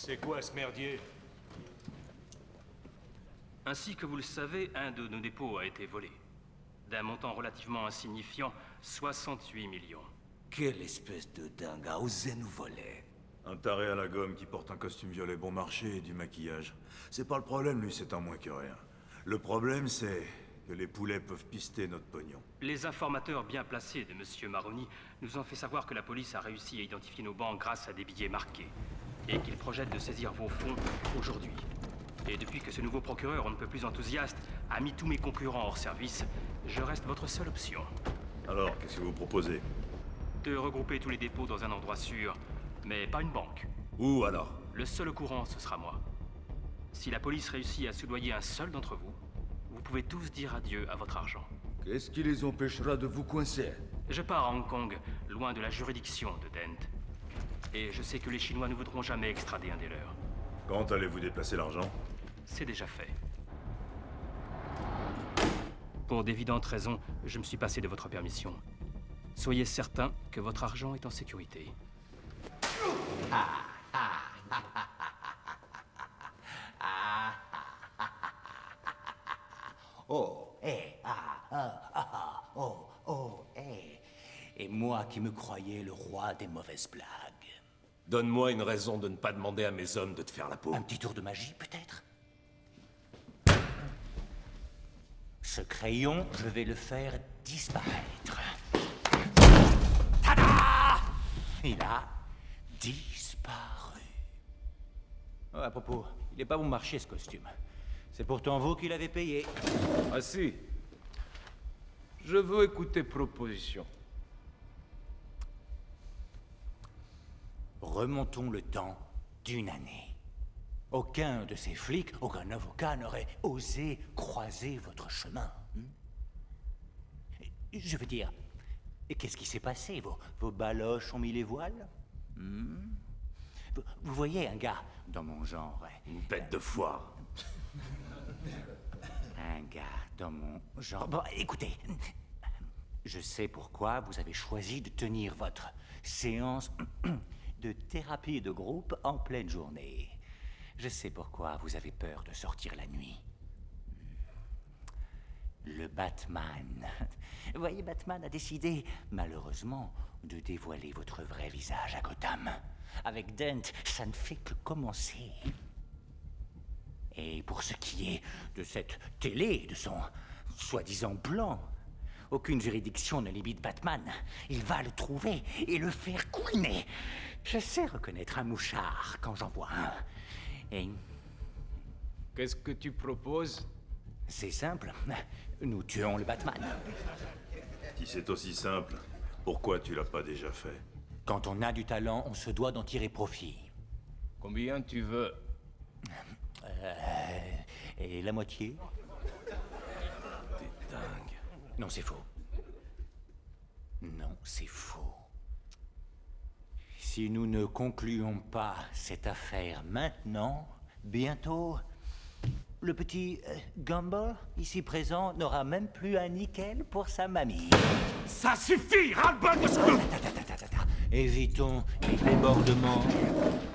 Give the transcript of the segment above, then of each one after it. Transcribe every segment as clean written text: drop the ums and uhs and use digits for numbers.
C'est quoi ce merdier? Ainsi que vous le savez, un de nos dépôts a été volé. D'un montant relativement insignifiant, 68 millions. Quelle espèce de dingue a osé nous voler? Un taré à la gomme qui porte un costume violet bon marché et du maquillage. C'est pas le problème, lui, c'est un moins que rien. Le problème, c'est que les poulets peuvent pister notre pognon. Les informateurs bien placés de Monsieur Maroni nous ont fait savoir que la police a réussi à identifier nos banques grâce à des billets marqués. Et qu'ils projettent de saisir vos fonds aujourd'hui. Et depuis que ce nouveau procureur, on ne peut plus enthousiaste, a mis tous mes concurrents hors service, je reste votre seule option. Alors, qu'est-ce que vous proposez? De regrouper tous les dépôts dans un endroit sûr, mais pas une banque. Où alors? Le seul au courant, ce sera moi. Si la police réussit à soudoyer un seul d'entre vous, vous pouvez tous dire adieu à votre argent. Qu'est-ce qui les empêchera de vous coincer? Je pars à Hong Kong, loin de la juridiction de Dent. Et je sais que les Chinois ne voudront jamais extrader un des leurs. Quand allez-vous déplacer l'argent? C'est déjà fait. Pour d'évidentes raisons, je me suis passé de votre permission. Soyez certain que votre argent est en sécurité. Oh, Et moi qui me croyais le roi des mauvaises blagues. Donne-moi une raison de ne pas demander à mes hommes de te faire la peau. Un petit tour de magie, peut-être? Ce crayon, je vais le faire disparaître. Tada! Il a disparu. Oh, à propos, il n'est pas bon marché, ce costume. C'est pourtant vous qui l'avez payé. Ah si. Je veux écouter proposition. Remontons le temps d'une année. Aucun de ces flics, aucun avocat n'aurait osé croiser votre chemin. Je veux dire, qu'est-ce qui s'est passé? Vos baloches ont mis les voiles? Vous voyez un gars dans mon genre... Une bête de foire. Un gars dans mon genre... Bon, écoutez, je sais pourquoi vous avez choisi de tenir votre séance de thérapie de groupe en pleine journée. Je sais pourquoi vous avez peur de sortir la nuit. Le Batman. Vous voyez, Batman a décidé, malheureusement, de dévoiler votre vrai visage à Gotham. Avec Dent, ça ne fait que commencer. Et pour ce qui est de cette télé, de son soi-disant plan, aucune juridiction ne limite Batman. Il va le trouver et le faire couiner. Je sais reconnaître un mouchard quand j'en vois un. Et... Qu'est-ce que tu proposes? c'est simple. Nous tuons le Batman. Si c'est aussi simple, pourquoi tu l'as pas déjà fait? Quand on a du talent, on se doit d'en tirer profit. Combien tu veux? Et la moitié? T'es dingue. Non, c'est faux. Non, c'est faux. Si nous ne concluons pas cette affaire maintenant, bientôt, le petit Gumball, ici présent, n'aura même plus un nickel pour sa mamie. Ça suffit! Ras-le-bol de ce clou! Évitons les débordements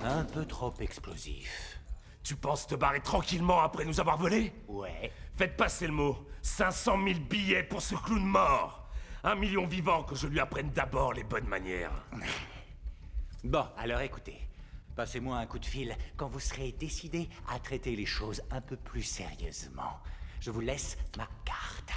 un peu trop explosifs. Tu penses te barrer tranquillement après nous avoir volés? Ouais. Faites passer le mot. 500 000 billets pour ce clown mort. 1 million vivant que je lui apprenne d'abord les bonnes manières. Bon, alors écoutez. Passez-moi un coup de fil quand vous serez décidé à traiter les choses un peu plus sérieusement. Je vous laisse ma carte.